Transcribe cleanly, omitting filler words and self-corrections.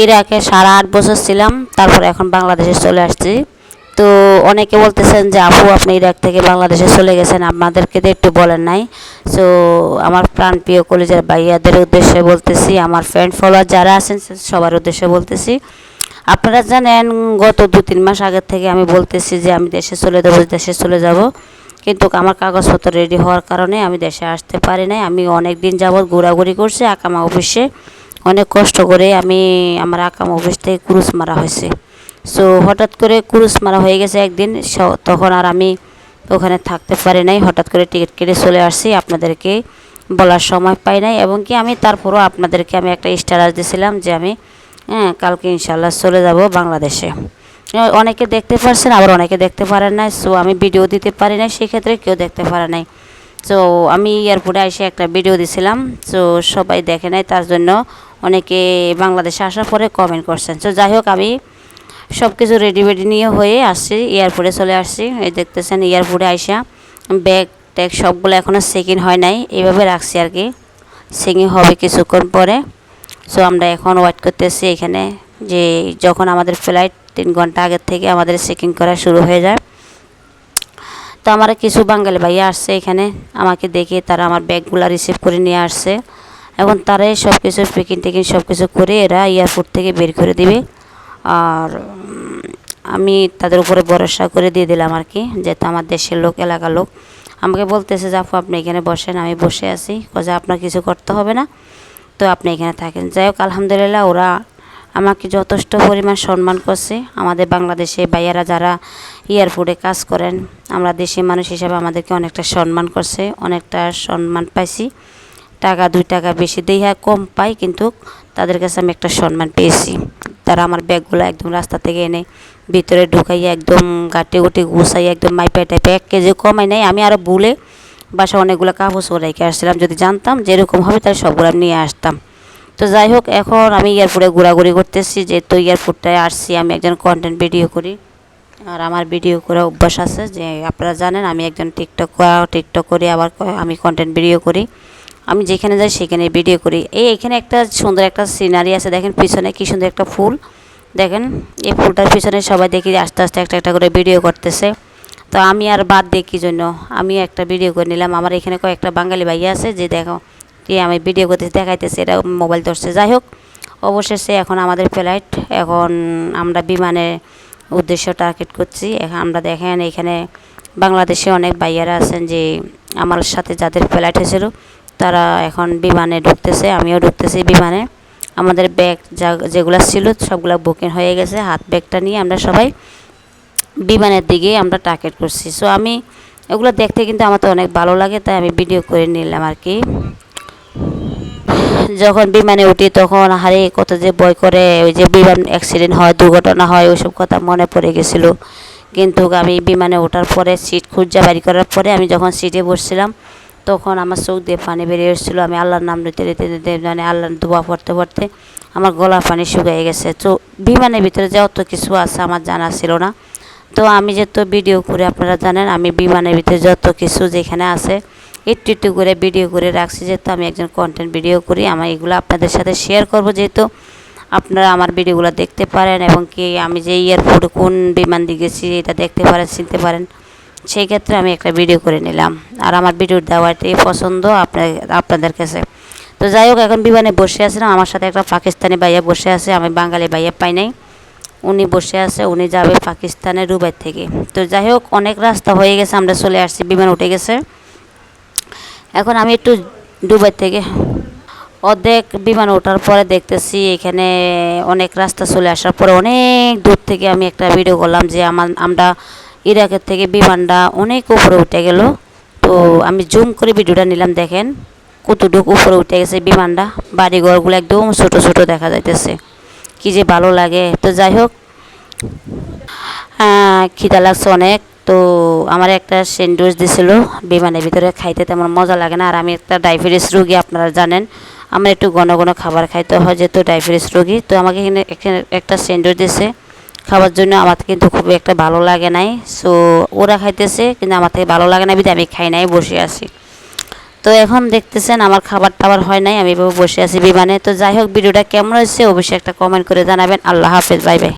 ইরাকে 8.5 বছর ছিলাম, তারপর এখন বাংলাদেশে চলে আসছি। তো অনেকে বলতেছেন যে আপু আপনি ইরাক থেকে বাংলাদেশে চলে গেছেন, আপনাদেরকে তো একটু বলেন নাই। সো আমার প্রাণপ্রিয় কলেজের ভাইয়াদের উদ্দেশ্যে বলতেছি, আমার ফ্রেন্ড ফলোয়ার যারা আছেন সবার উদ্দেশ্যে বলতেছি, আপনারা জানেন গত 2-3 মাস আগের থেকে আমি বলতেছি যে আমি দেশে চলে যাবো, দেশে চলে যাব, কিন্তু আমার কাগজপত্র রেডি হওয়ার কারণে আমি দেশে আসতে পারি নাই। আমি অনেক দিন যাবৎ ঘোরাঘুরি করছি আকামা অফিসে, অনেক কষ্ট করে আমি আমার আকামা অফিস থেকে ক্রুজ মারা হয়েছে। সো হঠাৎ করে ক্রুজ মারা হয়ে গেছে একদিন, তখন আর আমি ওখানে থাকতে পারি নাই, হঠাৎ করে টিকিট কেটে চলে আসছি, আপনাদেরকে বলার সময় পাই নাই। এবং কি আমি তারপরও আপনাদেরকে আমি একটা স্ট্যাটাস দিয়েছিলাম যে আমি কালকে ইনশাল্লাহ চলে যাব বাংলাদেশে। অনেকে দেখতে পারছেন, আবার অনেকে দেখতে পারেন না। সো আমি ভিডিও দিতে পারি না, সেক্ষেত্রে কেউ দেখতে পারে নাই। সো আমি এয়ারপোর্টে এসে একটা ভিডিও দিয়েছিলাম, সো সবাই দেখে নাই, তার জন্য অনেকে বাংলাদেশে আসার পরে কমেন্ট করছেন। সো যাই হোক, আমি সব কিছু রেডি নিয়ে হয়ে আসছি, এয়ারপোর্টে চলে আসছি। এই দেখতেছেন এয়ারপোর্টে আইসা ব্যাগ ট্যাগ সবগুলো এখনও চেকিং হয় নাই, এইভাবে রাখছি আর কি, চেকিং হবে কিছুক্ষণ পরে। সো আমরা এখন ওয়েট করতেছি এখানে, যে যখন আমাদের ফ্লাইট 3 ঘন্টা আগের থেকে আমাদের চেকিং করা শুরু হয়ে যায়। তো আমার কিছু বাঙালি ভাইয়া আসছে এখানে, আমাকে দেখে তারা আমার ব্যাগগুলো রিসিভ করে নিয়ে আসছে, এবং তারাই সব কিছু পেকিং টেকিং সব কিছু করে এরা এয়ারপোর্ট থেকে বের করে দিবে। আর আমি তাদের উপরে ভরসা করে দিয়ে দিলাম আর কি, যেহেতু আমার দেশের লোক, এলাকার লোক। আমাকে বলতেছে যে আপু আপনি এখানে বসেন, আমি বসে আছি, যে আপনার কিছু করতে হবে না, তো আপনি এখানে থাকেন। যাই হোক, আলহামদুলিল্লাহ ওরা আমাকে যথেষ্ট পরিমাণ সম্মান করছে। আমাদের বাংলাদেশে ভাইয়ারা যারা এয়ারপোর্টে কাজ করেন, আমরা দেশি মানুষ হিসাবে আমাদেরকে অনেকটা সম্মান করছে, অনেকটা সম্মান পাইছি। টাকা 2 টাকা বেশি দেইয়া কম পাই, কিন্তু তাদের কাছে আমি একটা সম্মান পেয়েছি। তারা আমার ব্যাগগুলো একদম রাস্তা থেকে এনে ভিতরে ঢুকাইয়া একদম গাটে উঠে গুছাইয়া একদম মাইপে টাইপে 1 কেজি কমাই নাই। আমি আরও ভুলে বাসা অনেকগুলো কাপড় চোপড় রেখে আসছিলাম, যদি জানতাম যেরকম হবে তাহলে সবগুলো নিয়ে আসতাম। তো যাই হোক, এখন আমি এয়ারপোর্টে ঘোরাঘুরি করতেছি, যেহেতু এয়ারপোর্টটায় আসছি, আমি একজন কন্টেন্ট ভিডিও করি, আর আমার ভিডিও করে অভ্যাস আছে, যে আপনারা জানেন আমি একজন টিকটক করি, আবার আমি কন্টেন্ট ভিডিও করি। আমি যেখানে যাই সেখানে ভিডিও করি। এখানে একটা সুন্দর একটা সিনারি আছে, দেখেন পিছনে কি সুন্দর একটা ফুল, দেখেন এই ফুলটার পিছনে সবাই দেখি আস্তে আস্তে একটা একটা করে ভিডিও করতেছে। তো আমি আর বাদ দিই কী জন্য, আমি একটা ভিডিও করে নিলাম। আমার এখানে কয়েকটা বাঙালি ভাইয়া আছে, যে দেখো কি আমি ভিডিও করতেছি, দেখাইতেছে, এটা মোবাইল ধরছে। যাই হোক, অবশেষে এখন আমাদের ফ্লাইট, এখন আমরা বিমানের উদ্দেশ্য টার্গেট করছি। এখন আমরা দেখেন এখানে বাংলাদেশে অনেক ভাইয়ারা আছেন, যে আমার সাথে যাদের ফ্লাইট হয়েছিল তারা এখন বিমানে ঢুকতেছে, আমিও ঢুকতেছি বিমানে। আমাদের ব্যাগ যেগুলো ছিল সবগুলো বুকিং হয়ে গেছে, হাত ব্যাগটা নিয়ে আমরা সবাই বিমানের দিকে আমরা টার্গেট করছি। সো আমি এগুলো দেখতে কিন্তু আমার তো অনেক ভালো লাগে, তাই আমি ভিডিও করে নিলাম আর কি। যখন বিমানে উঠি তখন হারে কত যে ভয় করে, ওই যে বিমান অ্যাক্সিডেন্ট হয়, দুর্ঘটনা হয়, ওইসব কথা মনে পড়ে গেছিলো। কিন্তু আমি বিমানে ওঠার পরে সিট খুঁজে বাড়ি করার পরে আমি যখন সিটে বসছিলাম, তখন আমার চোখ দিয়ে পানি বেরিয়ে এসেছিলো। আমি আল্লাহর নাম নিতে নিতে নিতে মানে আল্লাহর দোয়া পড়তে পড়তে আমার গলার পানি শুকিয়ে গেছে। তো বিমানের ভিতরে যে অত কিছু আছে আমার জানা ছিল না। তো আমি যেহেতু ভিডিও করে, আপনারা জানেন আমি বিমানের ভিতরে যত কিছু যেখানে আছে একটু একটু করে ভিডিও করে রাখছি, যেহেতু আমি একজন কন্টেন্ট ভিডিও করি। আমার এগুলো আপনাদের সাথে শেয়ার করব, যেহেতু আপনারা আমার ভিডিওগুলো দেখতে পারেন, এবং কি আমি যে এয়ারপোর্টে কোন বিমান দিয়ে গেছি এটা দেখতে পারেন, চিনতে পারেন। সেই ক্ষেত্রে আমি একটা ভিডিও করে নিলাম, আর আমার ভিডিওর দেওয়াটাই পছন্দ আপনাদের কাছে। তো যাই হোক, এখন বিমানে বসে আছিলাম, আমার সাথে একটা পাকিস্তানি ভাইয়া বসে আছে, আমি বাঙালি ভাইয়া পাই নাই, উনি বসে আছে, উনি যাবে পাকিস্তানের দুবাই থেকে। তো যাই হোক, অনেক রাস্তা হয়ে গেছে, আমরা চলে আসছি, বিমান উঠে গেছে। এখন আমি একটু দুবাই থেকে অর্ধেক বিমান ওঠার পরে দেখতেছি এখানে অনেক রাস্তা চলে আসার পরে অনেক দূর থেকে আমি একটা ভিডিও করলাম, যে আমরা ইরাকের থেকে বিমানটা অনেক উপরে উঠে গেল। তো আমি জুম করে ভিডিওটা নিলাম, দেখেন কতটুকু উপরে উঠে গেছে বিমানটা, বাড়িঘরগুলো একদম ছোট ছোট দেখা যাইতেছে, কি যে ভালো লাগে। তো যাই হোক, খিদা লাগছে অনেক। তো আমার একটা স্যান্ডউইচ দিছিল বিমানের ভিতরে, খাইতে তেমন মজা লাগে না। আর আমি একটা ডায়াবেটিস রোগী, আপনারা জানেন আমার একটু ঘন ঘন খাবার খাইতে হয়, যেহেতু ডায়াবেটিস রোগী। তো আমাকে এখানে একটা স্যান্ডউইচ দিছে খাবার জন্য, আমার কিন্তু খুব একটা ভালো লাগে নাই। সো ওরা খাইতেছে, কিন্তু আমার থেকে ভালো লাগে না, বিধে আমি খাই নাই, বসে আছি। তো তো এখন দেখতেছেন আমার খাবার টাবার হয় নাই, আমি এভাবে বসে আছি বিমানে। তো যাই হোক, ভিডিওটা কেমন হয়েছে অবশ্যই একটা কমেন্ট করে জানাবেন। আল্লাহ হাফেজ, বাই বাই।